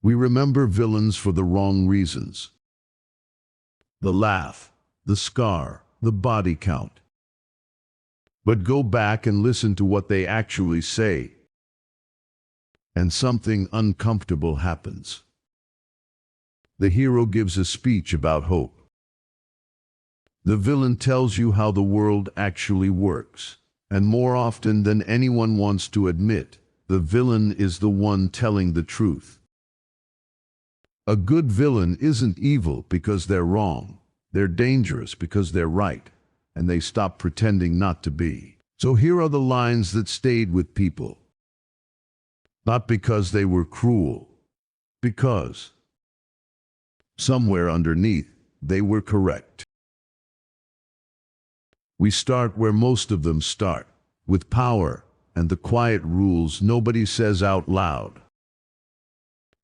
We remember villains for the wrong reasons. The laugh, the scar, the body count. But go back and listen to what they actually say, and something uncomfortable happens. The hero gives a speech about hope. The villain tells you how the world actually works, and more often than anyone wants to admit, the villain is the one telling the truth. A good villain isn't evil because they're wrong. They're dangerous because they're right, and they stop pretending not to be. So here are the lines that stayed with people. Not because they were cruel, because somewhere underneath they were correct. We start where most of them start, with power and the quiet rules nobody says out loud.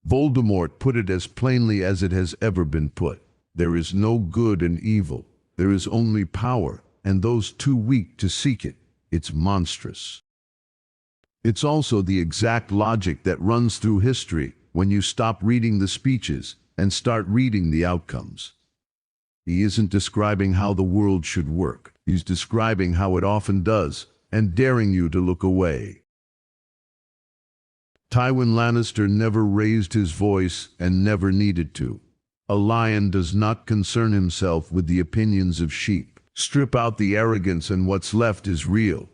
Voldemort put it as plainly as it has ever been put. There is no good and evil. There is only power, and those too weak to seek it. It's monstrous. It's also the exact logic that runs through history when you stop reading the speeches and start reading the outcomes. He isn't describing how the world should work. He's describing how it often does, and daring you to look away. Tywin Lannister never raised his voice and never needed to. A lion does not concern himself with the opinions of sheep. Strip out the arrogance and what's left is real.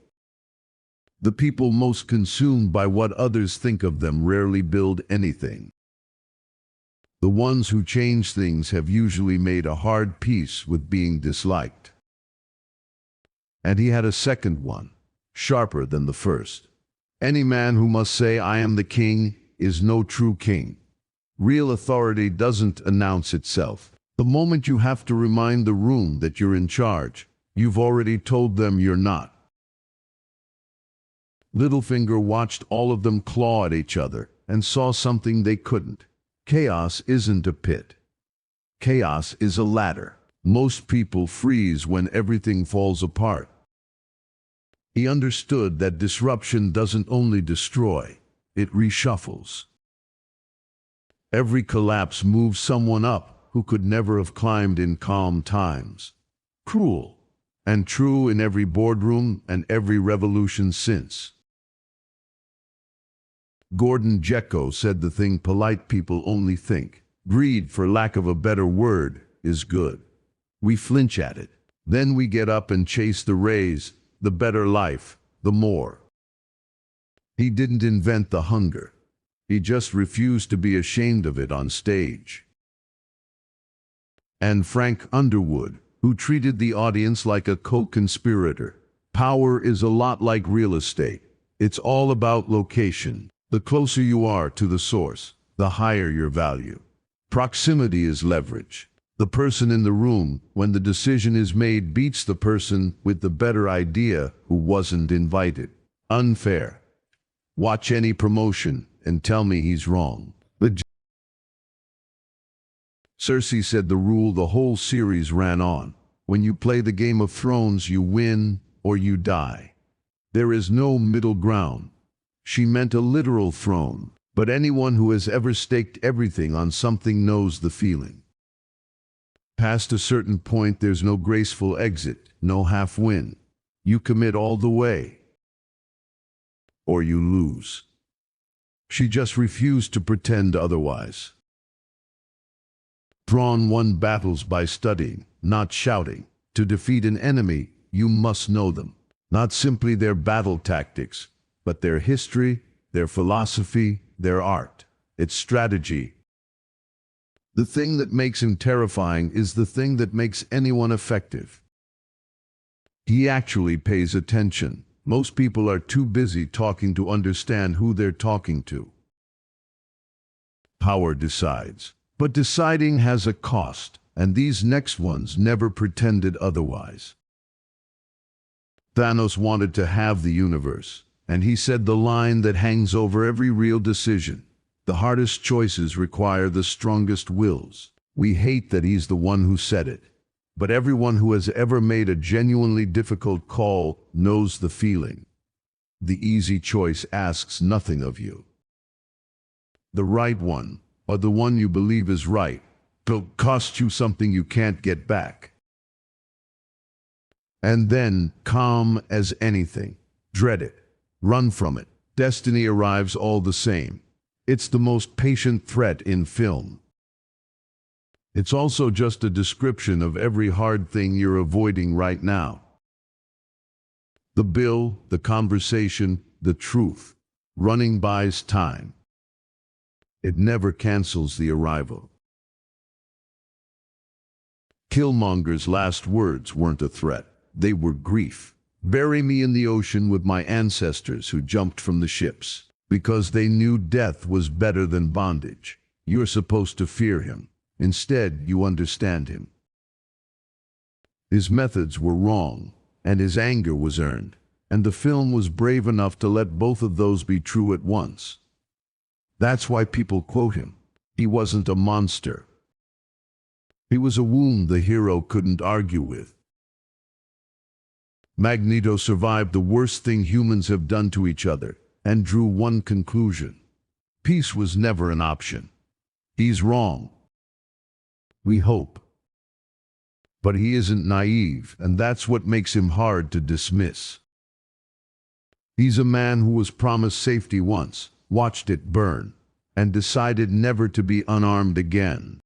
The people most consumed by what others think of them rarely build anything. The ones who change things have usually made a hard peace with being disliked. And he had a second one, sharper than the first. Any man who must say, "I am the king," is no true king. Real authority doesn't announce itself. The moment you have to remind the room that you're in charge, you've already told them you're not. Littlefinger watched all of them claw at each other and saw something they couldn't. Chaos isn't a pit. Chaos is a ladder. Most people freeze when everything falls apart. He understood that disruption doesn't only destroy, it reshuffles. Every collapse moves someone up who could never have climbed in calm times. Cruel, and true in every boardroom and every revolution since. Gordon Gekko said the thing polite people only think. Greed, for lack of a better word, is good. We flinch at it. Then we get up and chase the raise, the better life, the more. He didn't invent the hunger. He just refused to be ashamed of it on stage. And Frank Underwood, who treated the audience like a co-conspirator. Power is a lot like real estate. It's all about location. The closer you are to the source, the higher your value. Proximity is leverage. The person in the room, when the decision is made, beats the person with the better idea who wasn't invited. Unfair. Watch any promotion and tell me he's wrong. Cersei said the rule the whole series ran on. When you play the Game of Thrones, you win or you die. There is no middle ground. She meant a literal throne, but anyone who has ever staked everything on something knows the feeling. Past a certain point, there's no graceful exit, no half win. You commit all the way, or you lose. She just refused to pretend otherwise. Thrawn won battles by studying, not shouting. To defeat an enemy, you must know them. Not simply their battle tactics, but their history, their philosophy, their art, its strategy. The thing that makes him terrifying is the thing that makes anyone effective. He actually pays attention. Most people are too busy talking to understand who they're talking to. Power decides. But deciding has a cost, and these next ones never pretended otherwise. Thanos wanted to have the universe, and he said the line that hangs over every real decision. The hardest choices require the strongest wills. We hate that he's the one who said it, but everyone who has ever made a genuinely difficult call knows the feeling. The easy choice asks nothing of you. The right one or the one you believe is right, will cost you something you can't get back. And then, calm as anything, dread it, run from it. Destiny arrives all the same. It's the most patient threat in film. It's also just a description of every hard thing you're avoiding right now. The bill, the conversation, the truth. Running buys time. It never cancels the arrival. Killmonger's last words weren't a threat. They were grief. Bury me in the ocean with my ancestors who jumped from the ships, because they knew death was better than bondage. You're supposed to fear him. Instead, you understand him. His methods were wrong, and his anger was earned, and the film was brave enough to let both of those be true at once. That's why people quote him. He wasn't a monster. He was a wound the hero couldn't argue with. Magneto survived the worst thing humans have done to each other, and drew one conclusion. Peace was never an option. He's wrong. We hope. But he isn't naive, and that's what makes him hard to dismiss. He's a man who was promised safety once, watched it burn, and decided never to be unarmed again.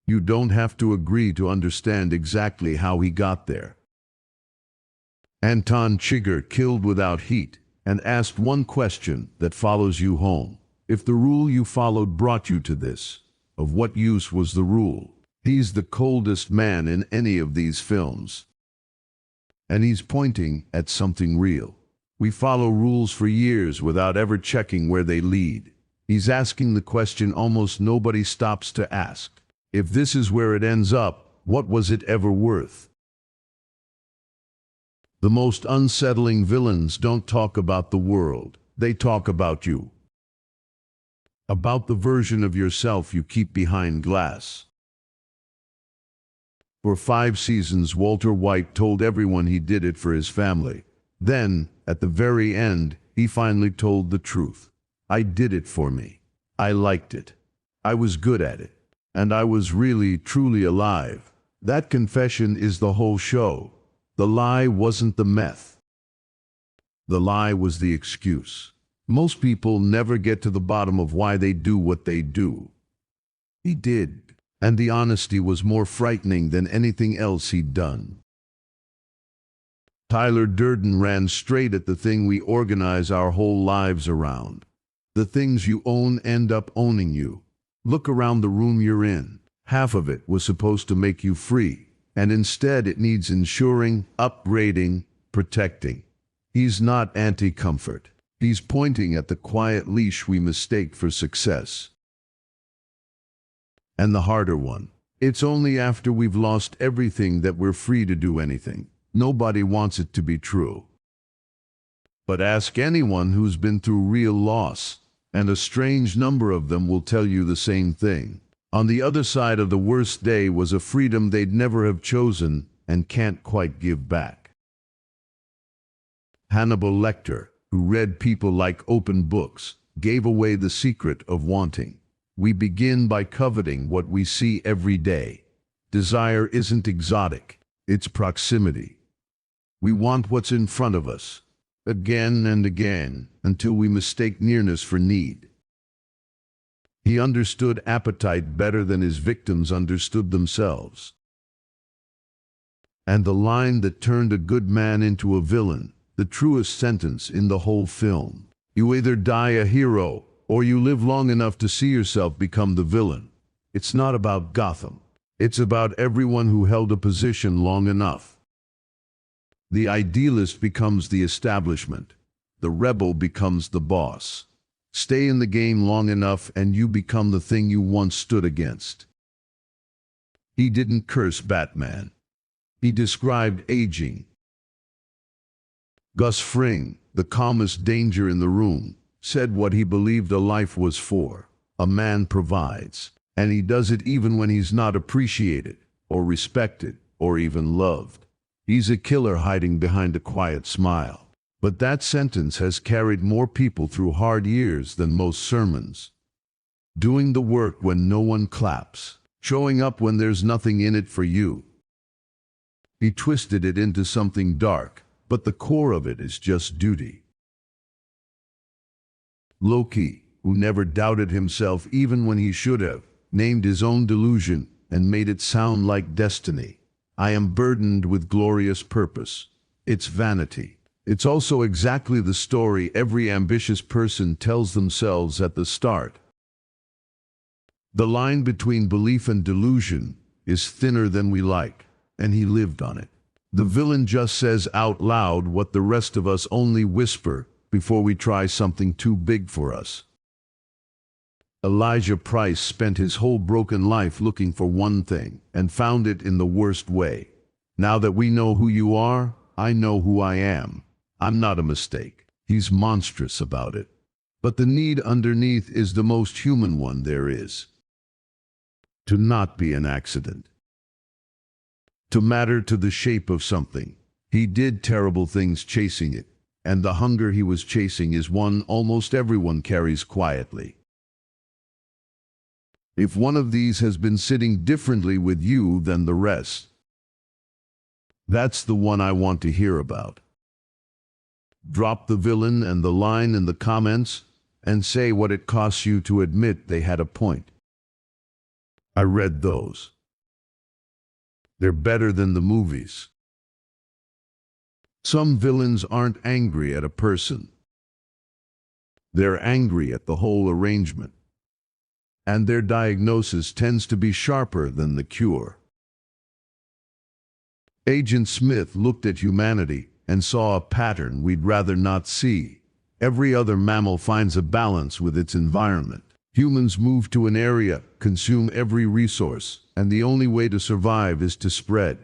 You don't have to agree to understand exactly how he got there. Anton Chigurh killed without heat, and asked one question that follows you home. If the rule you followed brought you to this, of what use was the rule? He's the coldest man in any of these films. And he's pointing at something real. We follow rules for years without ever checking where they lead. He's asking the question almost nobody stops to ask. If this is where it ends up, what was it ever worth? The most unsettling villains don't talk about the world. They talk about you. About the version of yourself you keep behind glass. For 5 seasons, Walter White told everyone he did it for his family. Then, at the very end, he finally told the truth. I did it for me. I liked it. I was good at it. And I was really, truly alive. That confession is the whole show. The lie wasn't the meth. The lie was the excuse. Most people never get to the bottom of why they do what they do. He did. And the honesty was more frightening than anything else he'd done. Tyler Durden ran straight at the thing we organize our whole lives around. The things you own end up owning you. Look around the room you're in. Half of it was supposed to make you free, and instead it needs insuring, upgrading, protecting. He's not anti-comfort. He's pointing at the quiet leash we mistake for success. And the harder one. It's only after we've lost everything that we're free to do anything. Nobody wants it to be true. But ask anyone who's been through real loss, and a strange number of them will tell you the same thing. On the other side of the worst day was a freedom they'd never have chosen and can't quite give back. Hannibal Lecter, who read people like open books, gave away the secret of wanting. We begin by coveting what we see every day. Desire isn't exotic, it's proximity. We want what's in front of us, again and again, until we mistake nearness for need. He understood appetite better than his victims understood themselves. And the line that turned a good man into a villain, the truest sentence in the whole film. You either die a hero, or you live long enough to see yourself become the villain. It's not about Gotham. It's about everyone who held a position long enough. The idealist becomes the establishment. The rebel becomes the boss. Stay in the game long enough and you become the thing you once stood against. He didn't curse Batman. He described aging. Gus Fring, the calmest danger in the room, said what he believed a life was for. A man provides, and he does it even when he's not appreciated, or respected, or even loved. He's a killer hiding behind a quiet smile. But that sentence has carried more people through hard years than most sermons. doing the work when no one claps, showing up when there's nothing in it for you. He twisted it into something dark, but the core of it is just duty. Loki, who never doubted himself even when he should have, named his own delusion and made it sound like destiny. I am burdened with glorious purpose. It's vanity. It's also exactly the story every ambitious person tells themselves at the start. The line between belief and delusion is thinner than we like, and he lived on it. The villain just says out loud what the rest of us only whisper before we try something too big for us. Elijah Price spent his whole broken life looking for one thing, and found it in the worst way. Now that we know who you are, I know who I am. I'm not a mistake. He's monstrous about it. But the need underneath is the most human one there is. To not be an accident. To matter to the shape of something. He did terrible things chasing it, and the hunger he was chasing is one almost everyone carries quietly. If one of these has been sitting differently with you than the rest, that's the one I want to hear about. Drop the villain and the line in the comments and say what it costs you to admit they had a point. I read those. They're better than the movies. Some villains aren't angry at a person. They're angry at the whole arrangement. And their diagnosis tends to be sharper than the cure. Agent Smith looked at humanity and saw a pattern we'd rather not see. Every other mammal finds a balance with its environment. Humans move to an area, consume every resource, and the only way to survive is to spread.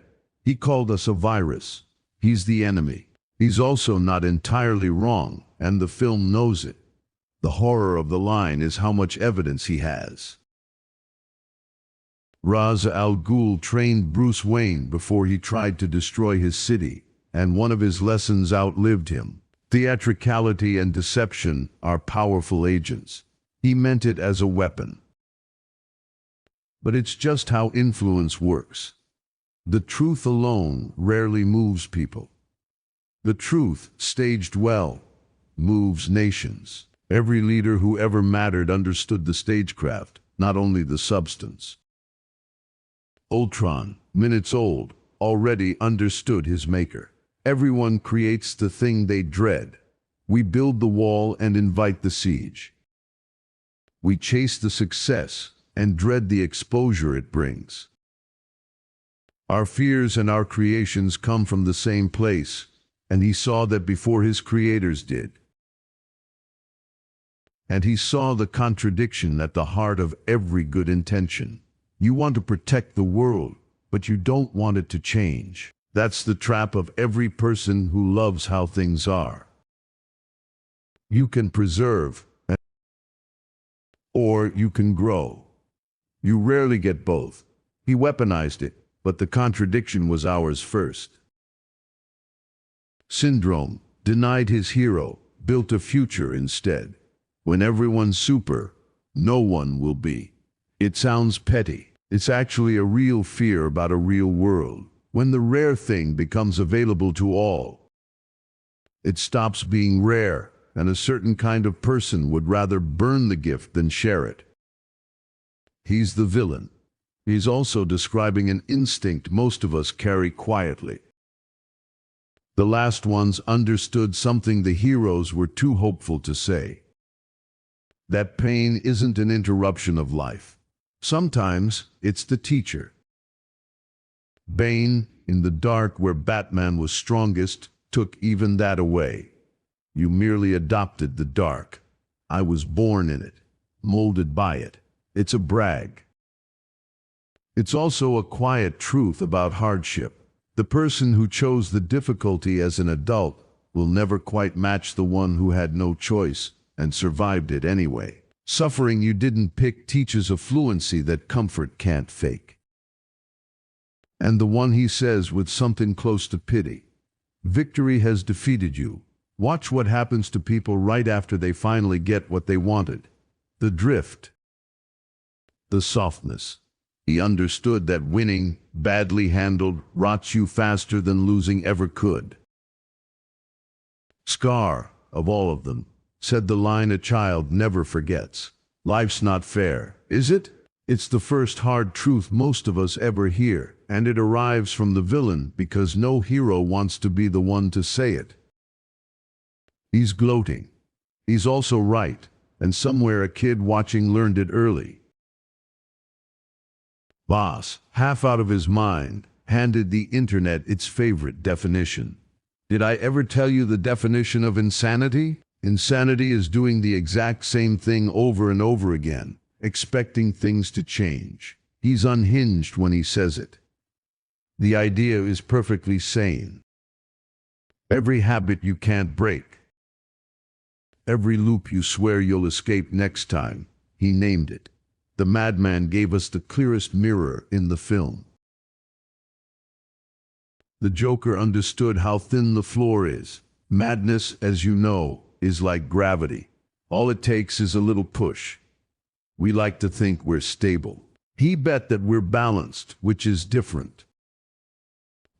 He called us a virus. He's the enemy. He's also not entirely wrong, and the film knows it. The horror of the line is how much evidence he has. Ra's al Ghul trained Bruce Wayne before he tried to destroy his city, and one of his lessons outlived him. Theatricality and deception are powerful agents. He meant it as a weapon. But it's just how influence works. The truth alone rarely moves people. The truth, staged well, moves nations. Every leader who ever mattered understood the stagecraft, not only the substance. Ultron, minutes old, already understood his maker. Everyone creates the thing they dread. We build the wall and invite the siege. We chase the success and dread the exposure it brings. Our fears and our creations come from the same place, and he saw that before his creators did. And he saw the contradiction at the heart of every good intention. You want to protect the world, but you don't want it to change. That's the trap of every person who loves how things are. You can preserve, or you can grow. You rarely get both. He weaponized it, but the contradiction was ours first. Syndrome denied his hero, built a future instead. When everyone's super, no one will be. It sounds petty. It's actually a real fear about a real world. When the rare thing becomes available to all, it stops being rare, and a certain kind of person would rather burn the gift than share it. He's the villain. He's also describing an instinct most of us carry quietly. The last ones understood something the heroes were too hopeful to say. That pain isn't an interruption of life. Sometimes it's the teacher. Bane, in the dark where Batman was strongest, took even that away. You merely adopted the dark. I was born in it, molded by it. It's a brag. It's also a quiet truth about hardship. The person who chose the difficulty as an adult will never quite match the one who had no choice and survived it anyway. Suffering you didn't pick teaches a fluency that comfort can't fake. And the one he says with something close to pity, victory has defeated you. Watch what happens to people right after they finally get what they wanted. The drift. the softness. He understood that winning, badly handled, rots you faster than losing ever could. Scar, of all of them, said the line a child never forgets. Life's not fair, is it? It's the first hard truth most of us ever hear, and it arrives from the villain because no hero wants to be the one to say it. He's gloating. He's also right, and somewhere a kid watching learned it early. Vaas, half out of his mind, handed the internet its favorite definition. Did I ever tell you the definition of insanity? Insanity is doing the exact same thing over and over again, expecting things to change. He's unhinged when he says it. The idea is perfectly sane. Every habit you can't break. Every loop you swear you'll escape next time. He named it. The madman gave us the clearest mirror in the film. The Joker understood how thin the floor is. Madness, as you know, is like gravity. All it takes is a little push. We like to think we're stable. He bet that we're balanced, which is different.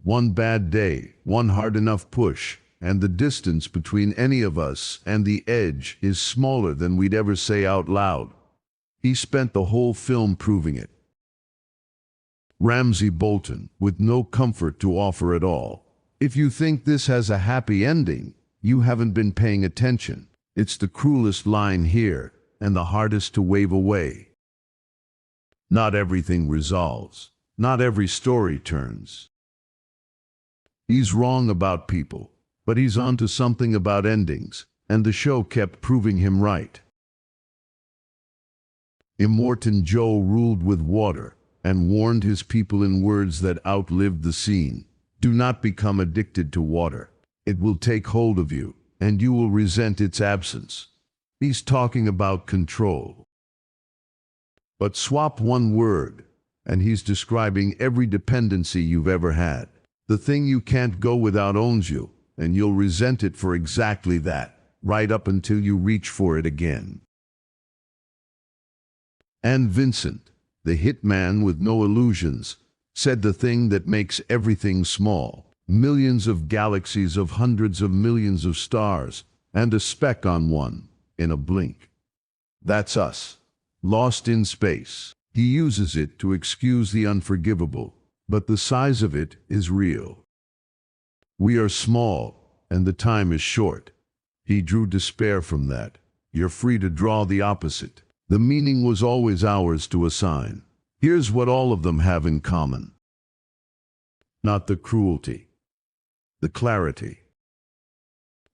One bad day, one hard enough push, and the distance between any of us and the edge is smaller than we'd ever say out loud. He spent the whole film proving it. Ramsay Bolton, with no comfort to offer at all. If you think this has a happy ending, you haven't been paying attention. It's the cruelest line here, and the hardest to wave away. Not everything resolves. Not every story turns. He's wrong about people, but he's onto something about endings, and the show kept proving him right. Immortan Joe ruled with water, and warned his people in words that outlived the scene. Do not become addicted to water. It will take hold of you, and you will resent its absence. He's talking about control. But swap one word, and he's describing every dependency you've ever had. The thing you can't go without owns you, and you'll resent it for exactly that, right up until you reach for it again. And Vincent, the hitman with no illusions, said the thing that makes everything small. Millions of galaxies of hundreds of millions of stars, and a speck on one, in a blink. That's us, lost in space. He uses it to excuse the unforgivable, but the size of it is real. We are small, and the time is short. He drew despair from that. You're free to draw the opposite. The meaning was always ours to assign. Here's what all of them have in common. Not the cruelty. The clarity.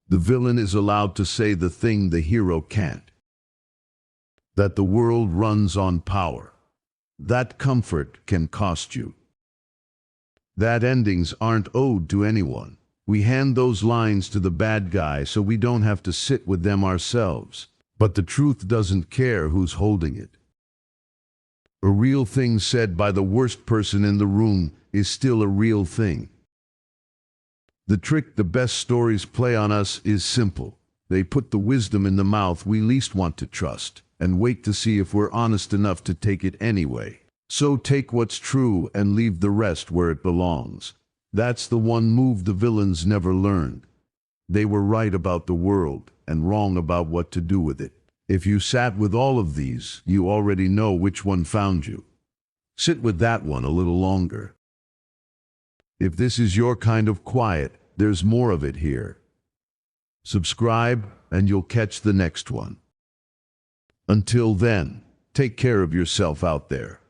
The villain is allowed to say the thing the hero can't. That the world runs on power. That comfort can cost you. That endings aren't owed to anyone. We hand those lines to the bad guy so we don't have to sit with them ourselves. But the truth doesn't care who's holding it. A real thing said by the worst person in the room is still a real thing. The trick the best stories play on us is simple. They put the wisdom in the mouth we least want to trust, and wait to see if we're honest enough to take it anyway. So take what's true and leave the rest where it belongs. That's the one move the villains never learned. They were right about the world, and wrong about what to do with it. If you sat with all of these, you already know which one found you. Sit with that one a little longer. If this is your kind of quiet, there's more of it here. Subscribe, and you'll catch the next one. Until then, take care of yourself out there.